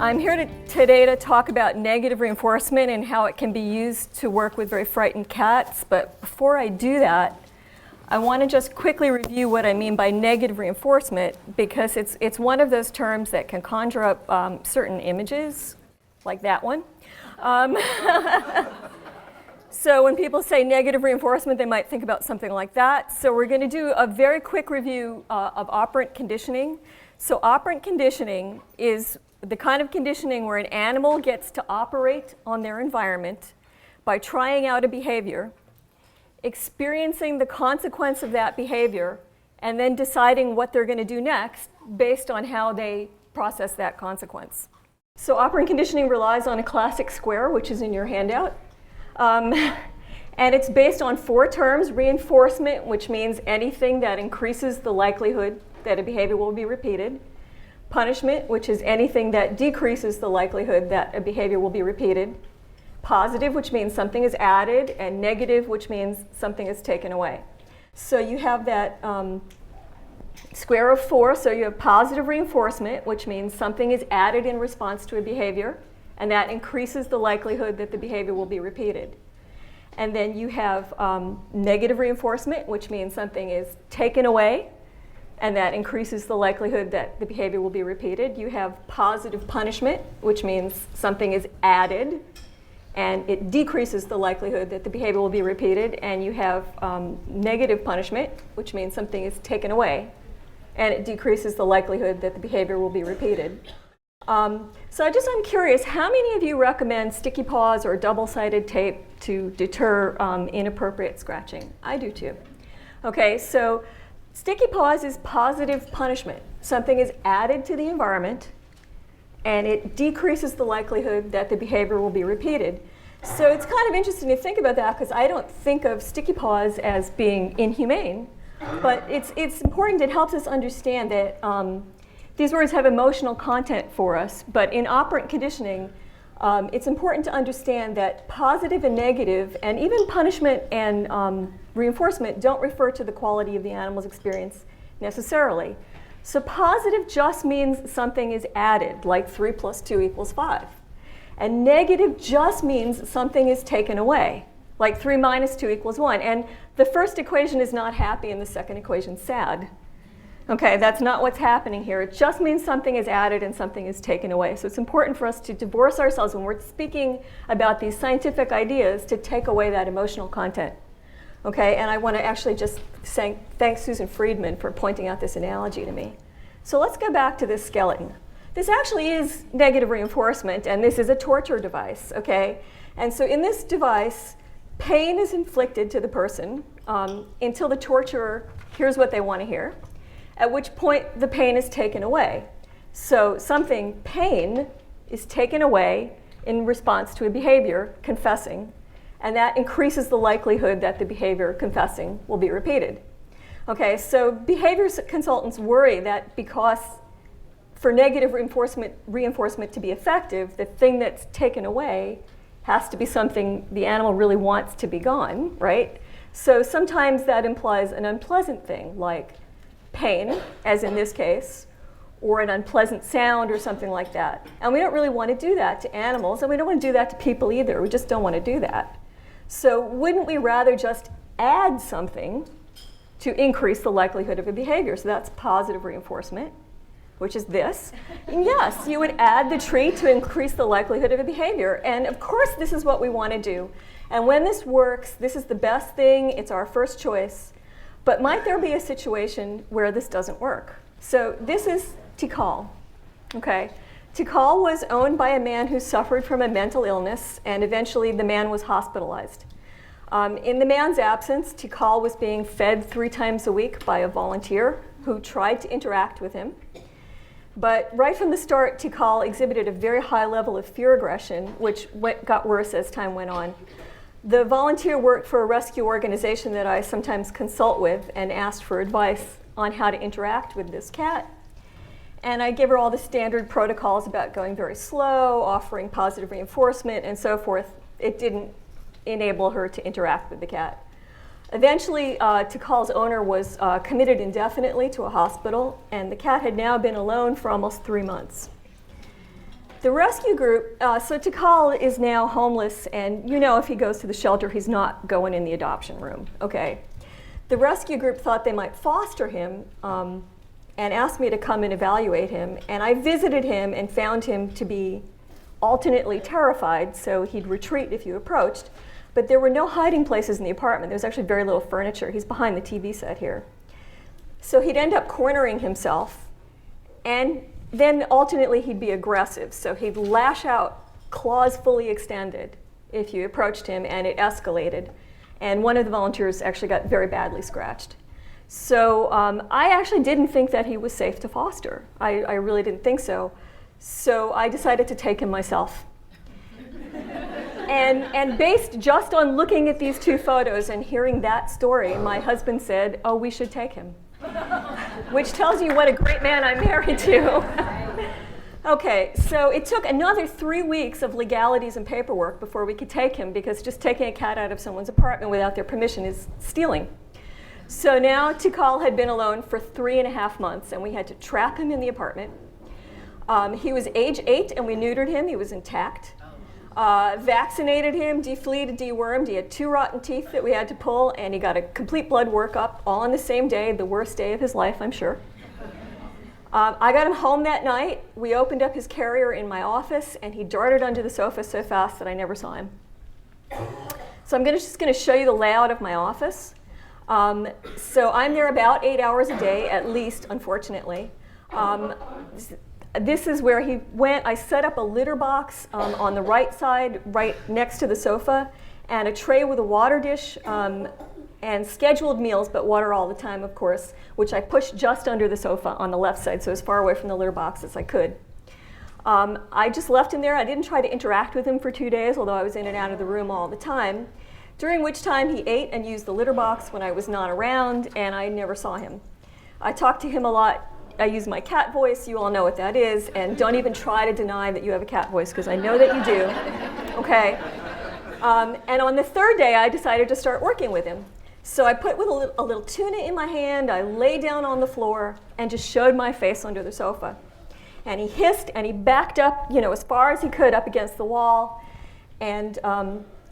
I'm here today to talk about negative reinforcement and how it can be used to work with very frightened cats. But before I do that, I want to just quickly review what I mean by negative reinforcement, because it's one of those terms that can conjure up certain images, like that one. So when people say negative reinforcement, they might think about something like that. So we're going to do a very quick review of operant conditioning. So operant conditioning is the kind of conditioning where an animal gets to operate on their environment by trying out a behavior, experiencing the consequence of that behavior, and then deciding what they're going to do next based on how they process that consequence. So operant conditioning relies on a classic square, which is in your handout. And it's based on 4 terms: reinforcement, which means anything that increases the likelihood that a behavior will be repeated; punishment, which is anything that decreases the likelihood that a behavior will be repeated; positive, which means something is added; and negative, which means something is taken away. So you have that square of 4. So you have positive reinforcement, which means something is added in response to a behavior, and that increases the likelihood that the behavior will be repeated. And then you have negative reinforcement, which means something is taken away, and that increases the likelihood that the behavior will be repeated. You have positive punishment, which means something is added, and it decreases the likelihood that the behavior will be repeated. And you have negative punishment, which means something is taken away, and it decreases the likelihood that the behavior will be repeated. So I'm curious, how many of you recommend sticky paws or double-sided tape to deter inappropriate scratching? I do too. Okay, so sticky paws is positive punishment. Something is added to the environment, and it decreases the likelihood that the behavior will be repeated. So it's kind of interesting to think about that, because I don't think of sticky paws as being inhumane, but it's important. It helps us understand that these words have emotional content for us, but in operant conditioning, it's important to understand that positive and negative, and even punishment and reinforcement, don't refer to the quality of the animal's experience necessarily. So positive just means something is added, like 3 + 2 = 5. And negative just means something is taken away, like 3 - 2 = 1. And the first equation is not happy and the second equation sad. Okay, that's not what's happening here. It just means something is added and something is taken away. So it's important for us to divorce ourselves when we're speaking about these scientific ideas, to take away that emotional content. Okay, and I want to actually just thank Susan Friedman for pointing out this analogy to me. So let's go back to this skeleton. This actually is negative reinforcement, and this is a torture device, okay? And so in this device, pain is inflicted to the person until the torturer hears what they want to hear, at which point the pain is taken away. So pain is taken away in response to a behavior, confessing, and that increases the likelihood that the behavior, confessing, will be repeated. Okay, so behavior consultants worry that because for negative reinforcement to be effective, the thing that's taken away has to be something the animal really wants to be gone, right? So sometimes that implies an unpleasant thing, like pain, as in this case, or an unpleasant sound or something like that. And we don't really want to do that to animals, and we don't want to do that to people either. We just don't want to do that. So wouldn't we rather just add something to increase the likelihood of a behavior? So that's positive reinforcement, which is this. And yes, you would add the treat to increase the likelihood of a behavior. And of course, this is what we want to do. And when this works, this is the best thing. It's our first choice. But might there be a situation where this doesn't work? So this is Tikal. Okay, Tikal was owned by a man who suffered from a mental illness, and eventually the man was hospitalized. In the man's absence, Tikal was being fed 3 times a week by a volunteer who tried to interact with him. But right from the start, Tikal exhibited a very high level of fear aggression, which got worse as time went on. The volunteer worked for a rescue organization that I sometimes consult with, and asked for advice on how to interact with this cat. And I gave her all the standard protocols about going very slow, offering positive reinforcement, and so forth. It didn't enable her to interact with the cat. Eventually, Tikal's owner was committed indefinitely to a hospital, and the cat had now been alone for almost 3 months. The rescue group, so Tikal is now homeless, and you know if he goes to the shelter, he's not going in the adoption room, okay? The rescue group thought they might foster him and asked me to come and evaluate him, and I visited him and found him to be alternately terrified, so he'd retreat if you approached, but there were no hiding places in the apartment. There was actually very little furniture. He's behind the TV set here. So he'd end up cornering himself, and then alternately he'd be aggressive. So he'd lash out, claws fully extended, if you approached him, and it escalated. And one of the volunteers actually got very badly scratched. So I actually didn't think that he was safe to foster. I really didn't think so. So I decided to take him myself. And based just on looking at these two photos and hearing that story, my husband said, "Oh, we should take him." Which tells you what a great man I'm married to. Okay, so it took another 3 weeks of legalities and paperwork before we could take him, because just taking a cat out of someone's apartment without their permission is stealing. So now Tikal had been alone for 3.5 months, and we had to trap him in the apartment. He was age 8, and we neutered him. He was intact. Vaccinated him, defleated, dewormed. He had 2 rotten teeth that we had to pull, and he got a complete blood workup all on the same day, the worst day of his life, I'm sure. I got him home that night. We opened up his carrier in my office, and he darted under the sofa so fast that I never saw him. So I'm just going to show you the layout of my office. So I'm there about 8 hours a day, at least, unfortunately. This is where he went. I set up a litter box on the right side, right next to the sofa, and a tray with a water dish and scheduled meals, but water all the time, of course, which I pushed just under the sofa on the left side, so as far away from the litter box as I could. I just left him there. I didn't try to interact with him for 2 days, although I was in and out of the room all the time, during which time he ate and used the litter box when I was not around, and I never saw him. I talked to him a lot. I use my cat voice. You all know what that is, and don't even try to deny that you have a cat voice, because I know that you do. Okay. And on the 3rd day, I decided to start working with him. So I put with a little tuna in my hand. I lay down on the floor and just showed my face under the sofa. And he hissed, and he backed up, as far as he could up against the wall. And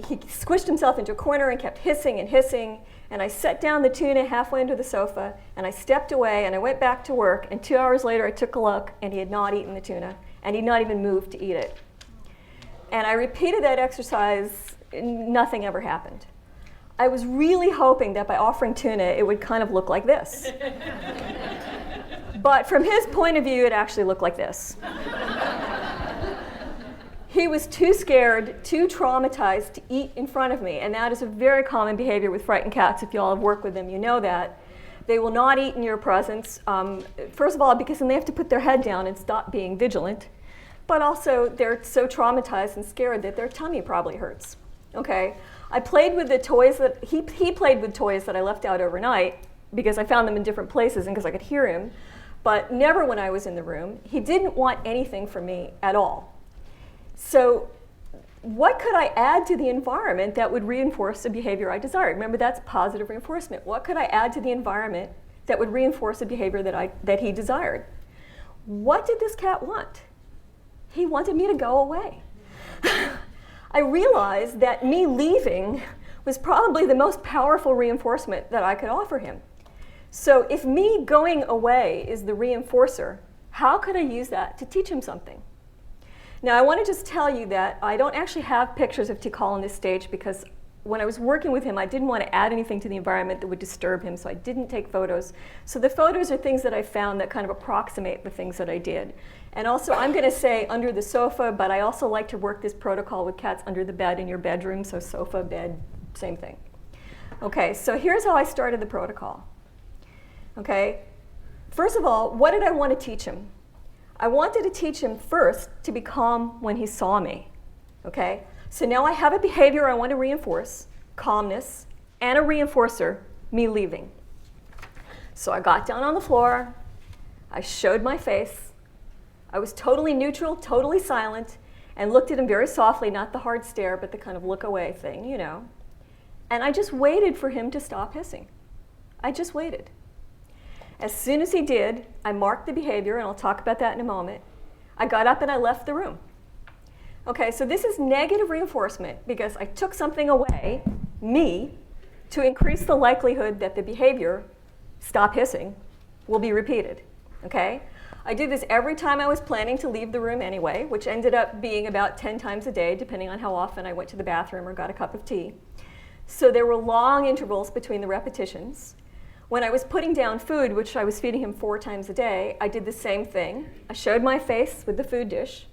he squished himself into a corner and kept hissing and hissing. And I set down the tuna halfway under the sofa, and I stepped away, and I went back to work. And 2 hours later, I took a look, and he had not eaten the tuna, and he'd not even moved to eat it. And I repeated that exercise. Nothing ever happened. I was really hoping that by offering tuna, it would kind of look like this. But from his point of view, it actually looked like this. He was too scared, too traumatized to eat in front of me, and that is a very common behavior with frightened cats. If you all have worked with them, you know that. They will not eat in your presence, first of all, because then they have to put their head down and stop being vigilant, but also they're so traumatized and scared that their tummy probably hurts. Okay? I played with the toys that, he played with toys that I left out overnight, because I found them in different places and because I could hear him, but never when I was in the room. He didn't want anything from me at all. So what could I add to the environment that would reinforce the behavior I desired? Remember, that's positive reinforcement. What could I add to the environment that would reinforce the behavior that he desired? What did this cat want? He wanted me to go away. I realized that me leaving was probably the most powerful reinforcement that I could offer him. So if me going away is the reinforcer, how could I use that to teach him something? Now, I want to just tell you that I don't actually have pictures of Tikal on this stage, because when I was working with him, I didn't want to add anything to the environment that would disturb him, so I didn't take photos. So the photos are things that I found that kind of approximate the things that I did. And also, I'm going to say under the sofa, but I also like to work this protocol with cats under the bed in your bedroom, so sofa, bed, same thing. Okay, so here's how I started the protocol. Okay, first of all, what did I want to teach him? I wanted to teach him first to be calm when he saw me. Okay, so now I have a behavior I want to reinforce, calmness, and a reinforcer, me leaving. So I got down on the floor, I showed my face, I was totally neutral, totally silent, and looked at him very softly, not the hard stare, but the kind of look away thing, And I just waited for him to stop hissing. I just waited. As soon as he did, I marked the behavior, and I'll talk about that in a moment. I got up and I left the room. Okay, so this is negative reinforcement because I took something away, me, to increase the likelihood that the behavior, stop hissing, will be repeated. Okay? I did this every time I was planning to leave the room anyway, which ended up being about 10 times a day, depending on how often I went to the bathroom or got a cup of tea. So there were long intervals between the repetitions. When I was putting down food, which I was feeding him 4 times a day, I did the same thing. I showed my face with the food dish.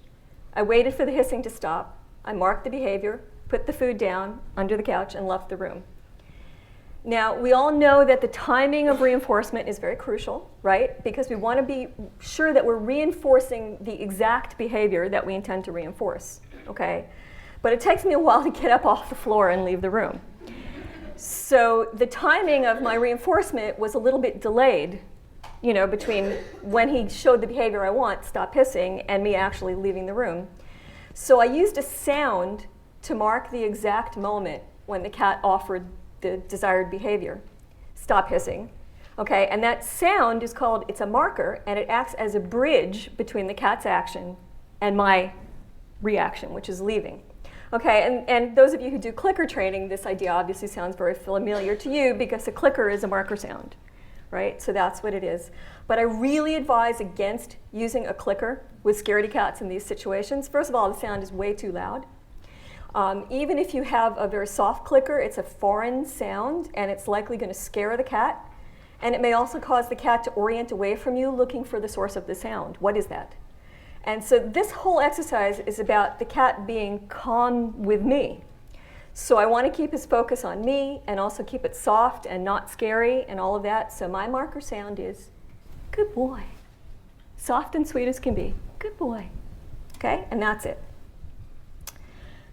I waited for the hissing to stop. I marked the behavior, put the food down under the couch, and left the room. Now, we all know that the timing of reinforcement is very crucial, right? Because we want to be sure that we're reinforcing the exact behavior that we intend to reinforce, okay? But it takes me a while to get up off the floor and leave the room. So the timing of my reinforcement was a little bit delayed, you know, between when he showed the behavior I want, stop hissing, and me actually leaving the room. So I used a sound to mark the exact moment when the cat offered the desired behavior, stop hissing. Okay, and that sound is called, it's a marker, and it acts as a bridge between the cat's action and my reaction, which is leaving. Okay, and those of you who do clicker training, this idea obviously sounds very familiar to you because a clicker is a marker sound, right? So that's what it is. But I really advise against using a clicker with scaredy cats in these situations. First of all, the sound is way too loud. Even if you have a very soft clicker, it's a foreign sound and it's likely going to scare the cat. And it may also cause the cat to orient away from you looking for the source of the sound. What is that? And so this whole exercise is about the cat being calm with me. So I want to keep his focus on me and also keep it soft and not scary and all of that. So my marker sound is, good boy. Soft and sweet as can be. Good boy. Okay, and that's it.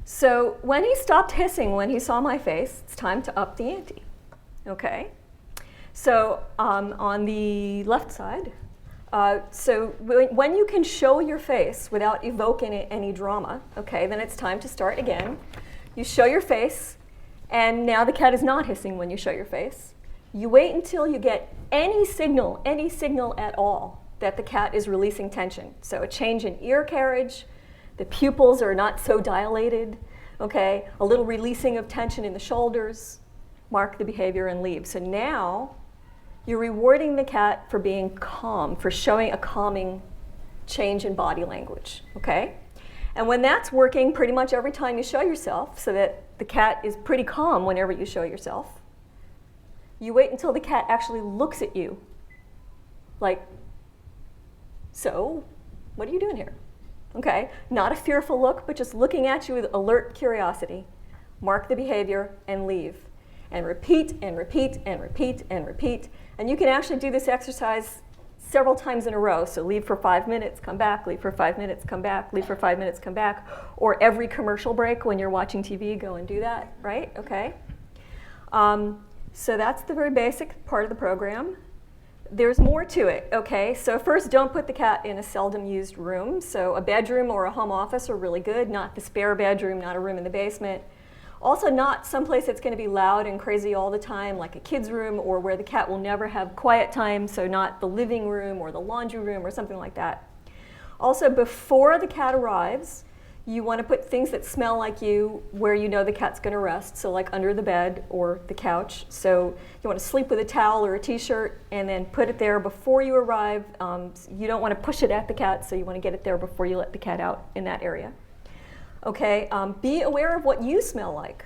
So when he stopped hissing when he saw my face, it's time to up the ante. Okay? So on the left side, so when you can show your face without evoking any drama, okay, then it's time to start again. You show your face, and now the cat is not hissing when you show your face. You wait until you get any signal at all that the cat is releasing tension. So a change in ear carriage, the pupils are not so dilated, okay, a little releasing of tension in the shoulders, mark the behavior and leave. So now you're rewarding the cat for being calm, for showing a calming change in body language, okay? And when that's working pretty much every time you show yourself, so that the cat is pretty calm whenever you show yourself, you wait until the cat actually looks at you. Like, so, what are you doing here? Okay, not a fearful look, but just looking at you with alert curiosity. Mark the behavior and leave. And repeat and repeat and repeat and repeat. And you can actually do this exercise several times in a row. So leave for 5 minutes, come back, leave for 5 minutes, come back, leave for 5 minutes, come back. Or every commercial break when you're watching TV, go and do that, right? Okay. So that's the very basic part of the program. There's more to it, okay? So first, don't put the cat in a seldom used room. So a bedroom or a home office are really good, not the spare bedroom, not a room in the basement. Also not someplace that's going to be loud and crazy all the time, like a kid's room, or where the cat will never have quiet time, so not the living room or the laundry room or something like that. Also, before the cat arrives, you want to put things that smell like you where you know the cat's going to rest, so like under the bed or the couch. So you want to sleep with a towel or a t-shirt and then put it there before you arrive. You don't want to push it at the cat, so you want to get it there before you let the cat out in that area. Okay, be aware of what you smell like.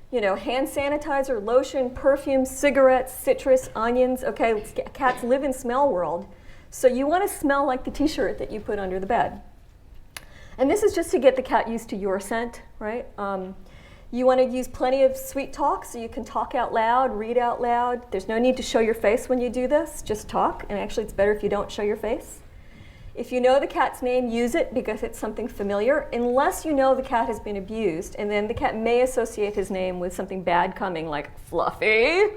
You know, hand sanitizer, lotion, perfume, cigarettes, citrus, onions. Okay, cats live in smell world. So you want to smell like the t-shirt that you put under the bed. And this is just to get the cat used to your scent, right? You want to use plenty of sweet talk so you can talk out loud, read out loud. There's no need to show your face when you do this, just talk. And actually it's better if you don't show your face. If you know the cat's name, use it because it's something familiar, unless you know the cat has been abused, and then the cat may associate his name with something bad coming, like Fluffy,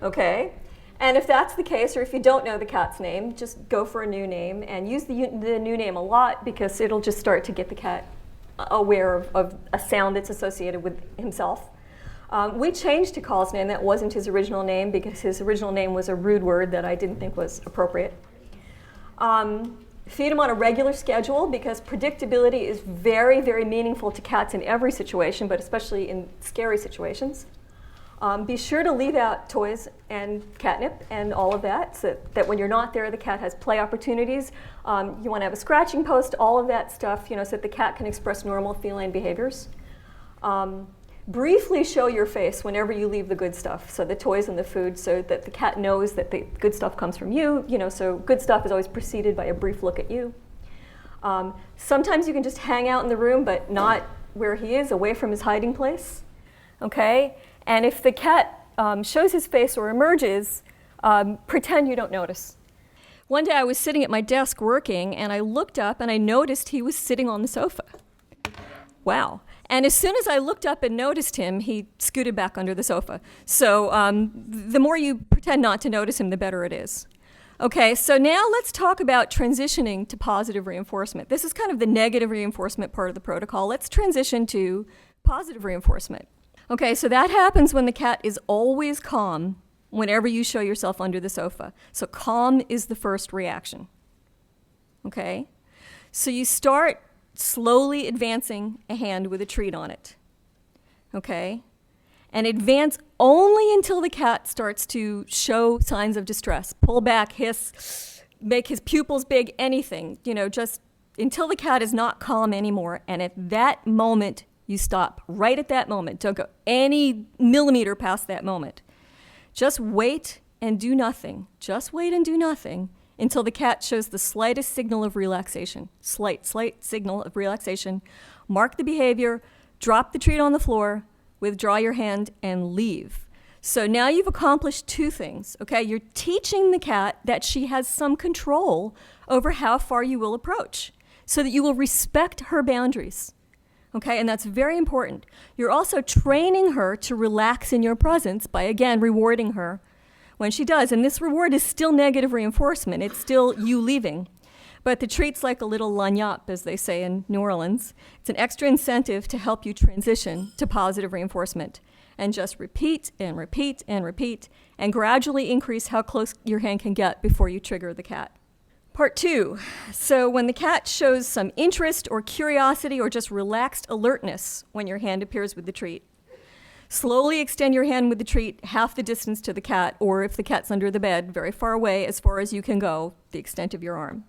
okay? And if that's the case, or if you don't know the cat's name, just go for a new name and use the new name a lot because it'll just start to get the cat aware of a sound that's associated with himself. We changed to Call's name. That wasn't his original name because his original name was a rude word that I didn't think was appropriate. Feed them on a regular schedule because predictability is very, very meaningful to cats in every situation, but especially in scary situations. Be sure to leave out toys and catnip and all of that, so that when you're not there, the cat has play opportunities. You want to have a scratching post, all of that stuff, so that the cat can express normal feline behaviors. Briefly show your face whenever you leave the good stuff, so the toys and the food, so that the cat knows that the good stuff comes from you. So good stuff is always preceded by a brief look at you. Sometimes you can just hang out in the room, but not where he is, away from his hiding place. Okay? And if the cat shows his face or emerges, pretend you don't notice. One day I was sitting at my desk working, and I looked up and I noticed he was sitting on the sofa. Wow. And as soon as I looked up and noticed him, he scooted back under the sofa. So the more you pretend not to notice him, the better it is. Okay, so now let's talk about transitioning to positive reinforcement. This is kind of the negative reinforcement part of the protocol. Let's transition to positive reinforcement. Okay, so that happens when the cat is always calm whenever you show yourself under the sofa. So calm is the first reaction. Okay? So you start slowly advancing a hand with a treat on it. Okay? And advance only until the cat starts to show signs of distress. Pull back, hiss, make his pupils big, anything. Just until the cat is not calm anymore. And at that moment, you stop. Right at that moment. Don't go any millimeter past that moment. Just wait and do nothing. Just wait and do nothing until the cat shows the slightest signal of relaxation. Slight signal of relaxation. Mark the behavior, drop the treat on the floor, withdraw your hand, and leave. So now you've accomplished two things, okay? You're teaching the cat that she has some control over how far you will approach so that you will respect her boundaries, okay? And that's very important. You're also training her to relax in your presence by, again, rewarding her when she does. And this reward is still negative reinforcement. It's still you leaving. But the treat's like a little lagniappe, as they say in New Orleans. It's an extra incentive to help you transition to positive reinforcement. And just repeat and repeat and repeat, and gradually increase how close your hand can get before you trigger the cat. Part 2. So when the cat shows some interest or curiosity or just relaxed alertness when your hand appears with the treat, slowly extend your hand with the treat half the distance to the cat, or if the cat's under the bed, very far away, as far as you can go, the extent of your arm.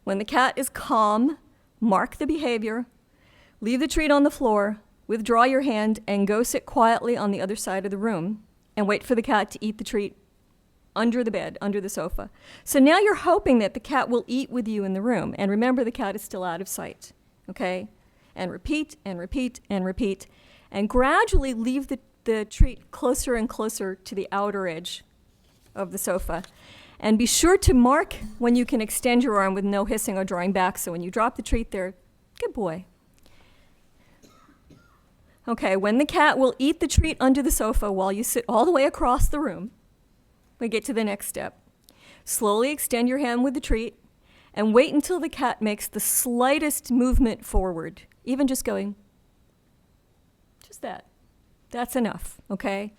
When the cat is calm, mark the behavior, leave the treat on the floor, withdraw your hand, and go sit quietly on the other side of the room and wait for the cat to eat the treat under the bed, under the sofa. So now you're hoping that the cat will eat with you in the room. And remember, the cat is still out of sight, okay? And repeat and repeat and repeat. And gradually leave the treat closer and closer to the outer edge of the sofa. And be sure to mark when you can extend your arm with no hissing or drawing back. So when you drop the treat there, good boy. Okay, when the cat will eat the treat under the sofa while you sit all the way across the room, we get to the next step. Slowly extend your hand with the treat and wait until the cat makes the slightest movement forward, even just going, just that. That's enough, okay?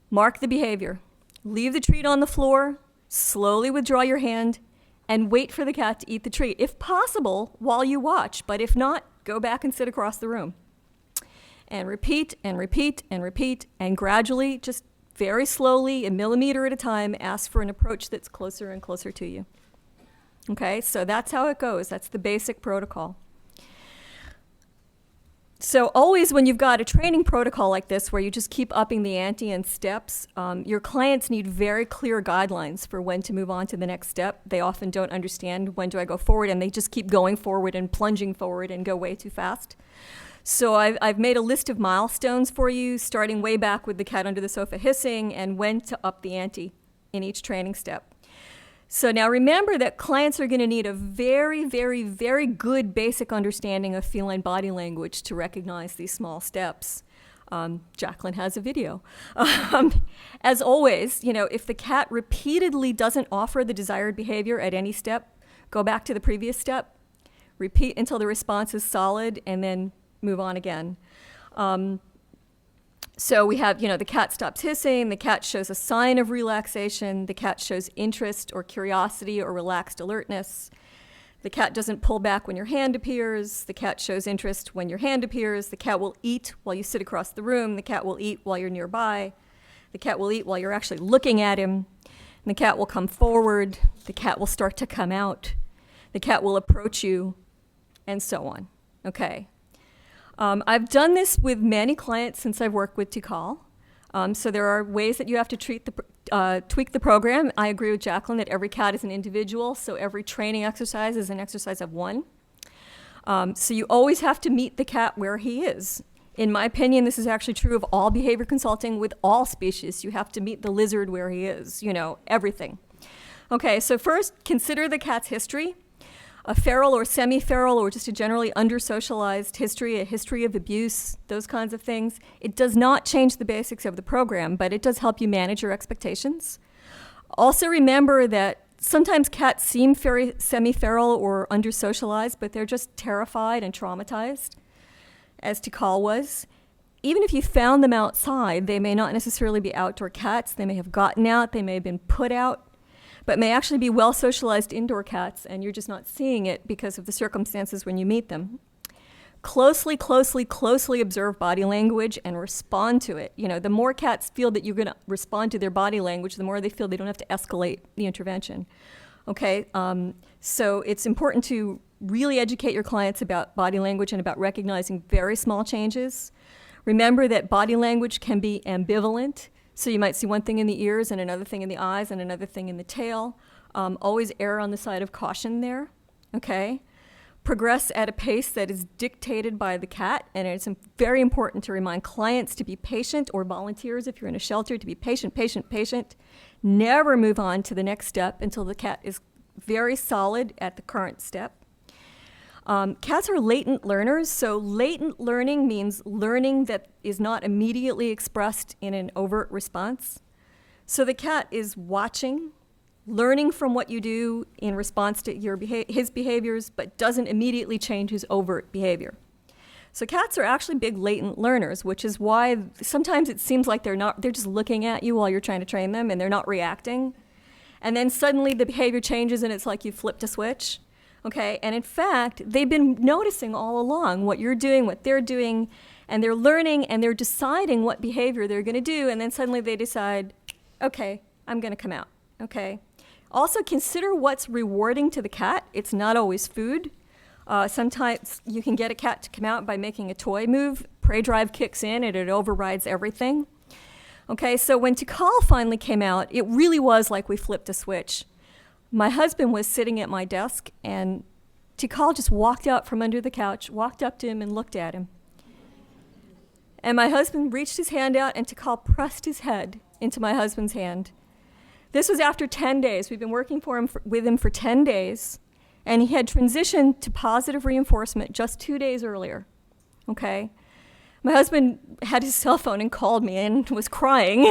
Mark the behavior. Leave the treat on the floor, slowly withdraw your hand, and wait for the cat to eat the treat, if possible, while you watch. But if not, go back and sit across the room. And repeat and repeat and repeat, and gradually, just very slowly, a millimeter at a time, ask for an approach that's closer and closer to you. Okay, so that's how it goes. That's the basic protocol. So always when you've got a training protocol like this where you just keep upping the ante and steps, your clients need very clear guidelines for when to move on to the next step. They often don't understand when do I go forward, and they just keep going forward and plunging forward and go way too fast. So I've made a list of milestones for you, starting way back with the cat under the sofa hissing and when to up the ante in each training step. So now remember that clients are going to need a very, very, very good basic understanding of feline body language to recognize these small steps. Jacqueline has a video. As always, if the cat repeatedly doesn't offer the desired behavior at any step, go back to the previous step, repeat until the response is solid, and then move on again. So we have, the cat stops hissing, the cat shows a sign of relaxation, the cat shows interest or curiosity or relaxed alertness, The cat doesn't pull back when your hand appears. The cat shows interest when your hand appears. The cat will eat while you sit across the room. The cat will eat while you're nearby. The cat will eat while you're actually looking at him. And the cat will come forward. The cat will start to come out. The cat will approach you, and so on. Okay. I've done this with many clients since I've worked with Tikal. So there are ways that you have to tweak the program. I agree with Jacqueline that every cat is an individual, so every training exercise is an exercise of one. So you always have to meet the cat where he is. In my opinion, this is actually true of all behavior consulting with all species. You have to meet the lizard where he is, everything. Okay, so first, consider the cat's history. A feral or semi-feral or just a generally under-socialized history, a history of abuse, those kinds of things. It does not change the basics of the program, but it does help you manage your expectations. Also remember that sometimes cats seem very semi-feral or under-socialized, but they're just terrified and traumatized, as Tikal was. Even if you found them outside, they may not necessarily be outdoor cats. They may have gotten out, they may have been put out, but may actually be well-socialized indoor cats, and you're just not seeing it because of the circumstances when you meet them. Closely observe body language and respond to it. The more cats feel that you're going to respond to their body language, the more they feel they don't have to escalate the intervention. Okay, so it's important to really educate your clients about body language and about recognizing very small changes. Remember that body language can be ambivalent. So you might see one thing in the ears and another thing in the eyes and another thing in the tail. Always err on the side of caution there, okay? Progress at a pace that is dictated by the cat, and it's very important to remind clients to be patient, or volunteers if you're in a shelter to be patient. Never move on to the next step until the cat is very solid at the current step. Cats are latent learners, so latent learning means learning that is not immediately expressed in an overt response. So the cat is watching, learning from what you do in response to his behaviors, but doesn't immediately change his overt behavior. So cats are actually big latent learners, which is why sometimes it seems like they're just looking at you while you're trying to train them and they're not reacting. And then suddenly the behavior changes and it's like you flipped a switch. Okay, and in fact, they've been noticing all along what you're doing, what they're doing, and they're learning and they're deciding what behavior they're going to do, and then suddenly they decide, okay, I'm going to come out, okay? Also consider what's rewarding to the cat. It's not always food. Sometimes you can get a cat to come out by making a toy move. Prey drive kicks in and it overrides everything. Okay, so when Tikal finally came out, it really was like we flipped a switch. My husband was sitting at my desk, and Tikal just walked out from under the couch, walked up to him, and looked at him. And my husband reached his hand out, and Tikal pressed his head into my husband's hand. This was after 10 days. We've been working with him for 10 days, and he had transitioned to positive reinforcement just 2 days earlier. Okay? My husband had his cell phone and called me and was crying.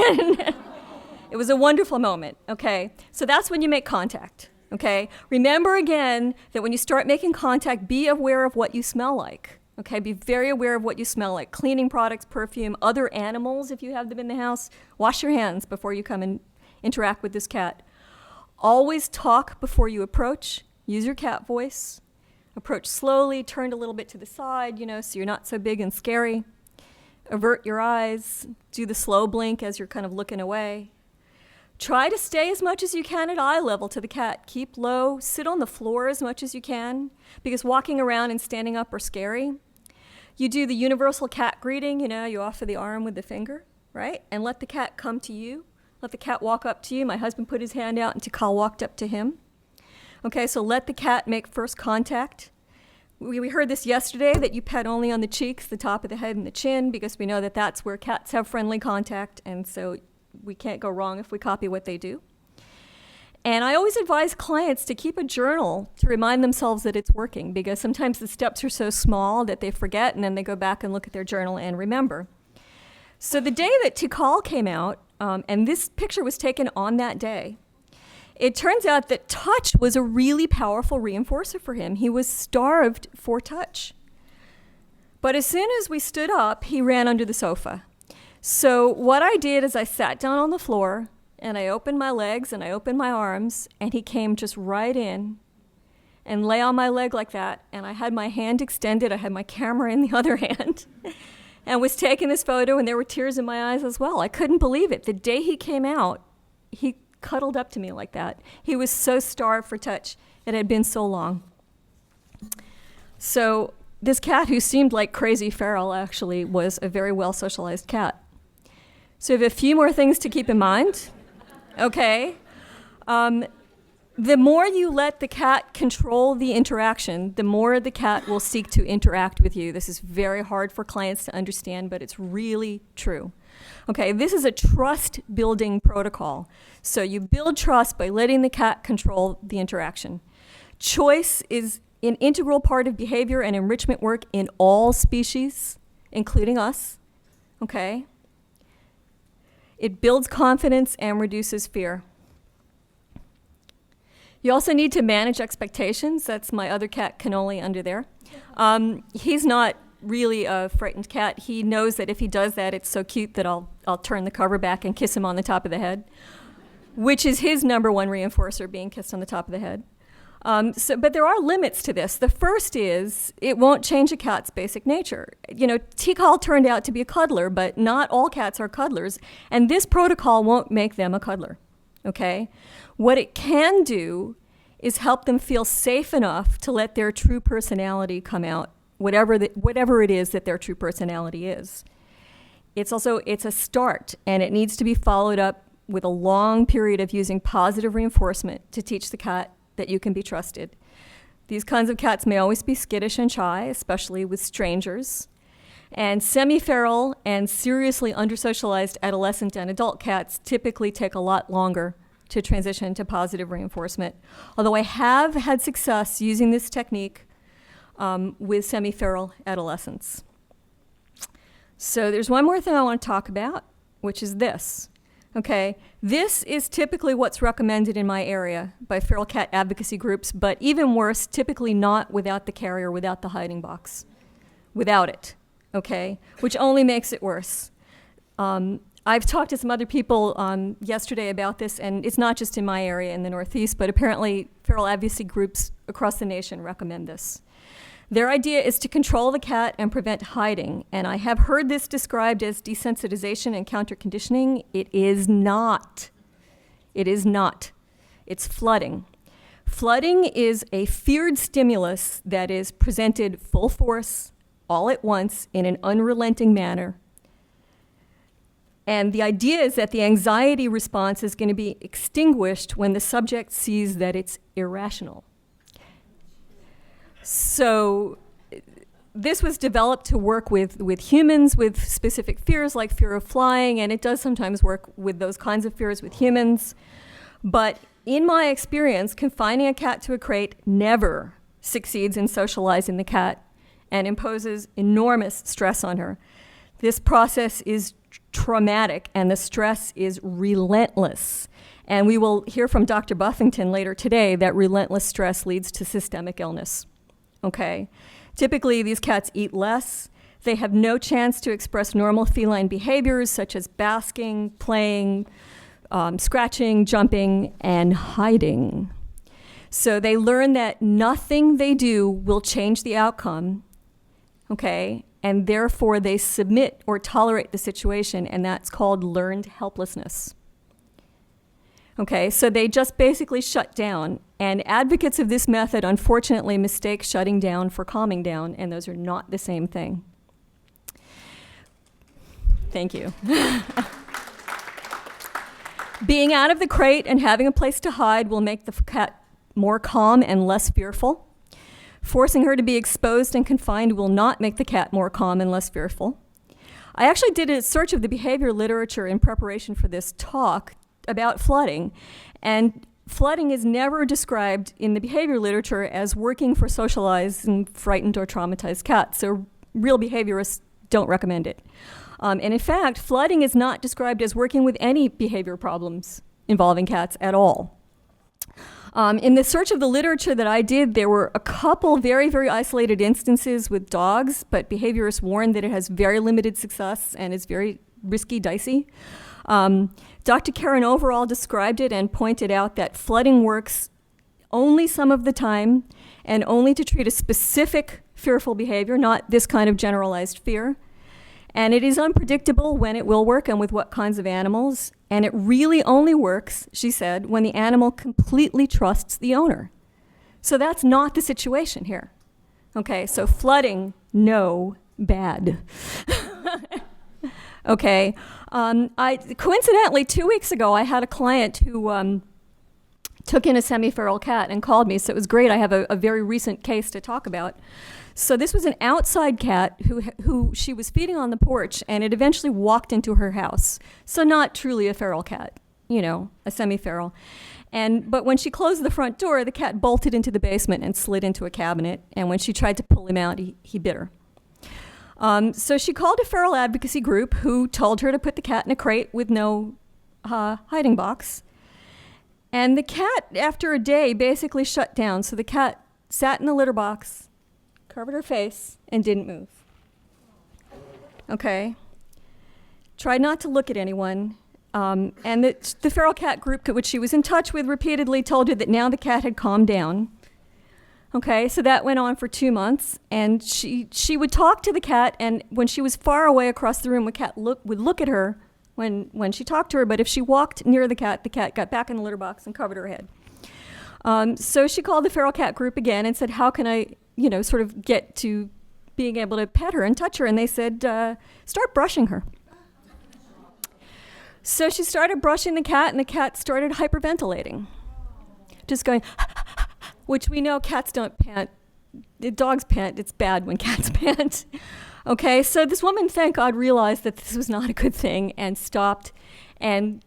It was a wonderful moment, okay? So that's when you make contact, okay? Remember again that when you start making contact, be aware of what you smell like, okay? Be very aware of what you smell like. Cleaning products, perfume, other animals, if you have them in the house. Wash your hands before you come and interact with this cat. Always talk before you approach. Use your cat voice. Approach slowly, turn a little bit to the side, so you're not so big and scary. Avert your eyes. Do the slow blink as you're kind of looking away. Try to stay as much as you can at eye level to the cat. Keep low. Sit on the floor as much as you can, because walking around and standing up are scary. You do the universal cat greeting, you offer the arm with the finger, right? And let the cat come to you. Let the cat walk up to you. My husband put his hand out and Tikal walked up to him. Okay, so let the cat make first contact. We heard this yesterday, that you pet only on the cheeks, the top of the head, and the chin, because we know that that's where cats have friendly contact, and so we can't go wrong if we copy what they do. And I always advise clients to keep a journal to remind themselves that it's working, because sometimes the steps are so small that they forget, and then they go back and look at their journal and remember. So the day that Tikal came out, and this picture was taken on that day, it turns out that touch was a really powerful reinforcer for him. He was starved for touch. But as soon as we stood up, he ran under the sofa. So what I did is I sat down on the floor, and I opened my legs and I opened my arms, and he came just right in and lay on my leg like that, and I had my hand extended, I had my camera in the other hand, and was taking this photo, and there were tears in my eyes as well. I couldn't believe it. The day he came out, he cuddled up to me like that. He was so starved for touch. It had been so long. So this cat, who seemed like crazy feral, actually was a very well-socialized cat. So we have a few more things to keep in mind. Okay. The more you let the cat control the interaction, the more the cat will seek to interact with you. This is very hard for clients to understand, but it's really true. Okay, this is a trust-building protocol. So you build trust by letting the cat control the interaction. Choice is an integral part of behavior and enrichment work in all species, including us. Okay? It builds confidence and reduces fear. You also need to manage expectations. That's my other cat, Cannoli, under there. He's not really a frightened cat. He knows that if he does that, it's so cute that I'll turn the cover back and kiss him on the top of the head, which is his number one reinforcer, being kissed on the top of the head. But there are limits to this. The first is it won't change a cat's basic nature. You know, Tikal turned out to be a cuddler, but not all cats are cuddlers, and this protocol won't make them a cuddler. Okay? What it can do is help them feel safe enough to let their true personality come out, whatever it is that their true personality is. It's a start, and it needs to be followed up with a long period of using positive reinforcement to teach the cat that you can be trusted. These kinds of cats may always be skittish and shy, especially with strangers. And semi-feral and seriously under-socialized adolescent and adult cats typically take a lot longer to transition to positive reinforcement. Although I have had success using this technique with semi-feral adolescents. So there's one more thing I want to talk about, which is this. Okay, this is typically what's recommended in my area by feral cat advocacy groups, but even worse, typically not without the carrier, without the hiding box, without it, okay, which only makes it worse. I've talked to some other people yesterday about this, and it's not just in my area in the Northeast, but apparently feral advocacy groups across the nation recommend this. Their idea is to control the cat and prevent hiding, and I have heard this described as desensitization and counter-conditioning. It is not. It is not. It's flooding. Flooding is a feared stimulus that is presented full force, all at once, in an unrelenting manner. And the idea is that the anxiety response is going to be extinguished when the subject sees that it's irrational. So this was developed to work with humans with specific fears like fear of flying, and it does sometimes work with those kinds of fears with humans. But in my experience, confining a cat to a crate never succeeds in socializing the cat and imposes enormous stress on her. This process is traumatic, and the stress is relentless. And we will hear from Dr. Buffington later today that relentless stress leads to systemic illness. Okay. Typically, these cats eat less. They have no chance to express normal feline behaviors such as basking, playing, scratching, jumping, and hiding. So they learn that nothing they do will change the outcome, okay, and therefore they submit or tolerate the situation, and that's called learned helplessness. Okay, so they just basically shut down. And advocates of this method, unfortunately, mistake shutting down for calming down, and those are not the same thing. Thank you. Being out of the crate and having a place to hide will make the cat more calm and less fearful. Forcing her to be exposed and confined will not make the cat more calm and less fearful. I actually did a search of the behavior literature in preparation for this talk about flooding, and flooding is never described in the behavior literature as working for socialized and frightened or traumatized cats, so real behaviorists don't recommend it. And in fact, flooding is not described as working with any behavior problems involving cats at all. In the search of the literature that I did, there were a couple very, very isolated instances with dogs, but behaviorists warn that it has very limited success and is very risky, dicey. Dr. Karen Overall described it and pointed out that flooding works only some of the time, and only to treat a specific fearful behavior, not this kind of generalized fear. And it is unpredictable when it will work and with what kinds of animals. And it really only works, she said, when the animal completely trusts the owner. So that's not the situation here. Okay, so flooding, no, bad. Okay, coincidentally, 2 weeks ago, I had a client who took in a semi-feral cat and called me, so it was great. I have a very recent case to talk about. So this was an outside cat who she was feeding on the porch, and it eventually walked into her house. So not truly a feral cat, you know, a semi-feral. But when she closed the front door, the cat bolted into the basement and slid into a cabinet, and when she tried to pull him out, he bit her. So she called a feral advocacy group who told her to put the cat in a crate with no hiding box. And the cat, after a day, basically shut down. So the cat sat in the litter box, covered her face, and didn't move. Okay. Tried not to look at anyone. And the feral cat group, which she was in touch with repeatedly, told her that now the cat had calmed down. Okay, so that went on for 2 months. And she would talk to the cat, and when she was far away across the room, the cat would look at her when she talked to her, but if she walked near the cat got back in the litter box and covered her head. So she called the feral cat group again and said, how can I, sort of get to being able to pet her and touch her? And they said, start brushing her. So she started brushing the cat, and the cat started hyperventilating. Just going, which we know cats don't pant. Dogs pant. It's bad when cats pant. Okay, so this woman, thank God, realized that this was not a good thing and stopped and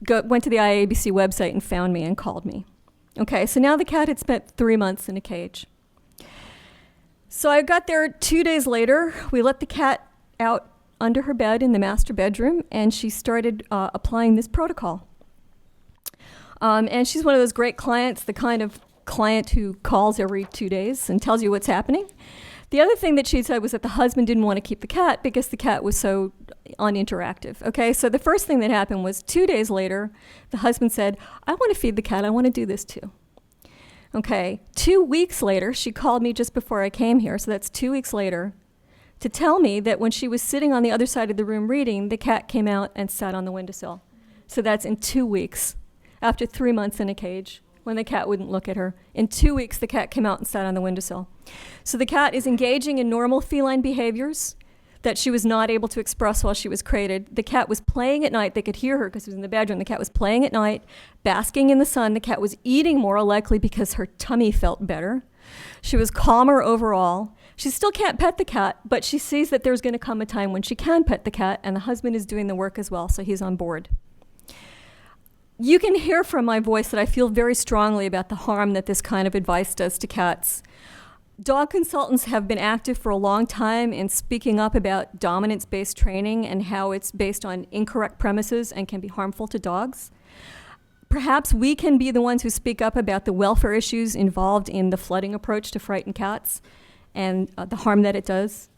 went to the IABC website and found me and called me. Okay, so now the cat had spent 3 months in a cage. So I got there 2 days later. We let the cat out under her bed in the master bedroom, and she started applying this protocol. And she's one of those great clients, the kind of client who calls every 2 days and tells you what's happening. The other thing that she said was that the husband didn't want to keep the cat because the cat was so uninteractive. Okay, so the first thing that happened was 2 days later, the husband said, I want to feed the cat, I want to do this too. Okay, 2 weeks later, she called me just before I came here, so that's 2 weeks later, to tell me that when she was sitting on the other side of the room reading, the cat came out and sat on the windowsill. So that's in 2 weeks, after 3 months in a cage, when the cat wouldn't look at her. In 2 weeks, the cat came out and sat on the windowsill. So the cat is engaging in normal feline behaviors that she was not able to express while she was crated. The cat was playing at night. They could hear her because it was in the bedroom. The cat was playing at night, basking in the sun. The cat was eating more, likely because her tummy felt better. She was calmer overall. She still can't pet the cat, but she sees that there's going to come a time when she can pet the cat, and the husband is doing the work as well, so he's on board. You can hear from my voice that I feel very strongly about the harm that this kind of advice does to cats. Dog consultants have been active for a long time in speaking up about dominance-based training and how it's based on incorrect premises and can be harmful to dogs. Perhaps we can be the ones who speak up about the welfare issues involved in the flooding approach to frighten cats and the harm that it does.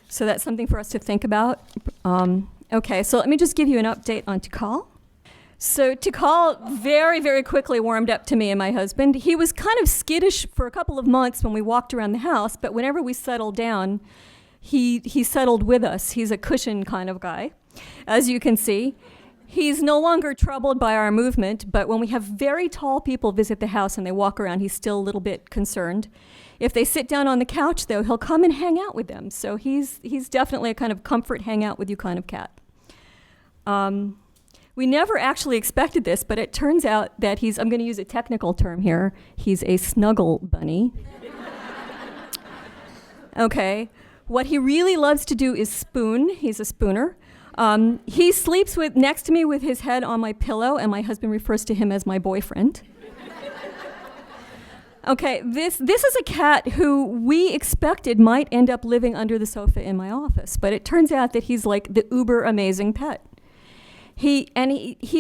So that's something for us to think about. Okay, so let me just give you an update on Tikal. So Tikal very, very quickly warmed up to me and my husband. He was kind of skittish for a couple of months when we walked around the house, but whenever we settled down, he settled with us. He's a cushion kind of guy, as you can see. He's no longer troubled by our movement, but when we have very tall people visit the house and they walk around, he's still a little bit concerned. If they sit down on the couch, though, he'll come and hang out with them. So he's definitely a kind of comfort, hang out with you kind of cat. We never actually expected this, but it turns out that I'm going to use a technical term here, he's a snuggle bunny. Okay, what he really loves to do is spoon. He's a spooner. He sleeps next to me with his head on my pillow, and my husband refers to him as my boyfriend. Okay, this is a cat who we expected might end up living under the sofa in my office, but it turns out that he's like the uber amazing pet. He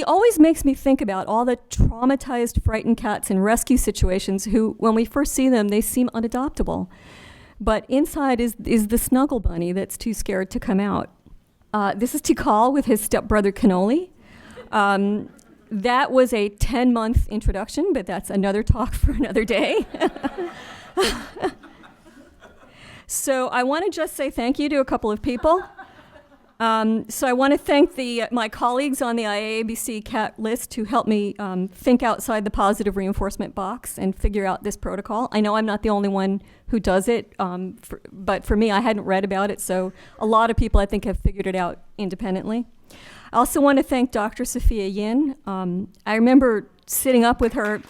always makes me think about all the traumatized, frightened cats in rescue situations who, when we first see them, they seem unadoptable. But inside is the snuggle bunny that's too scared to come out. This is Tikal with his stepbrother Cannoli. that was a 10-month introduction, but that's another talk for another day. So I want to just say thank you to a couple of people. So I want to thank my colleagues on the IAABC CAT list who helped me think outside the positive reinforcement box and figure out this protocol. I know I'm not the only one who does it, but for me, I hadn't read about it, so a lot of people, I think, have figured it out independently. I also want to thank Dr. Sophia Yin. I remember sitting up with her.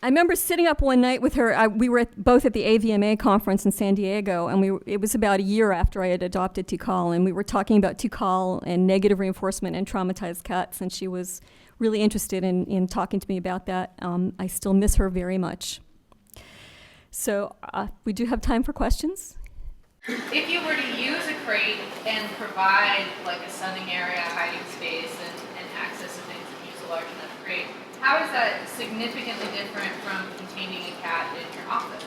I remember sitting up one night with her. We were both at the AVMA conference in San Diego, and it was about a year after I had adopted Tikal, and we were talking about Tikal and negative reinforcement and traumatized cats, and she was really interested in talking to me about that. I still miss her very much. So we do have time for questions. If you were to use a crate and provide like a sunning area, hiding space, and access to things that use a large enough crate, how is that significantly different from containing a cat in your office?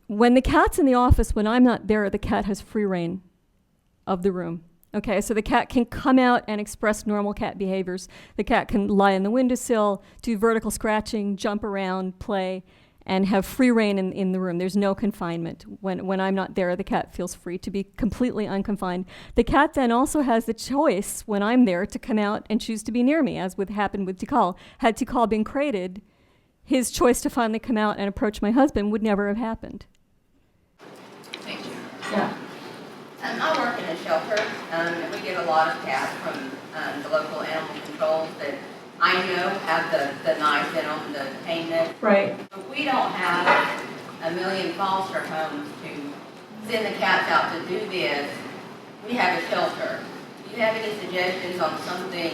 When the cat's in the office, when I'm not there, the cat has free reign of the room. Okay, so the cat can come out and express normal cat behaviors. The cat can lie on the windowsill, do vertical scratching, jump around, play, and have free reign in the room. There's no confinement. When I'm not there, the cat feels free to be completely unconfined. The cat then also has the choice, when I'm there, to come out and choose to be near me, as would happen with Tikal. Had Tikal been crated, his choice to finally come out and approach my husband would never have happened. Thank you. Yeah. I work in a shelter, and we get a lot of cats from the local animal controls that I know have the knives in them, the tameness. Right. But we don't have a million foster homes to send the cats out to do this. We have a shelter. Do you have any suggestions on something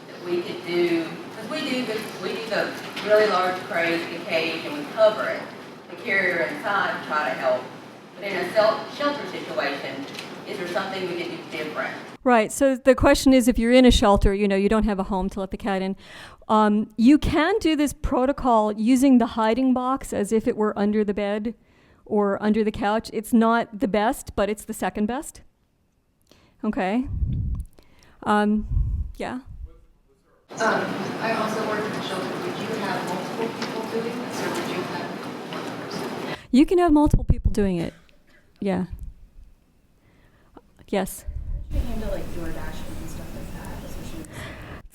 that we could do? Because we do the really large crate, the cage, and we cover it. The carrier inside to try to help. But in a shelter situation, is there something we could do different? Right. So the question is, if you're in a shelter, you don't have a home to let the cat in. You can do this protocol using the hiding box as if it were under the bed or under the couch. It's not the best, but it's the second best. Okay. Yeah. I also work in a shelter. Would you have multiple people doing this, or would you have one person? You can have multiple people doing it. Yeah. Yes. You handle like door dashing and stuff like that, especially with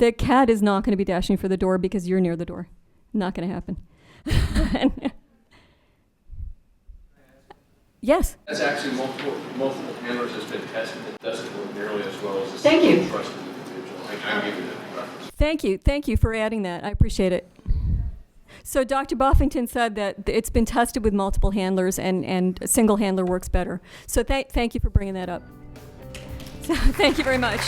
The cat is not going to be dashing for the door because you're near the door. Not going to happen. Yes. That's actually multiple handlers has been tested. It doesn't work nearly as well as a Thank you. single trusted individual. I give you that reference. Thank you for adding that. I appreciate it. So Dr. Buffington said that it's been tested with multiple handlers and a single handler works better. So thank you for bringing that up. So thank you very much.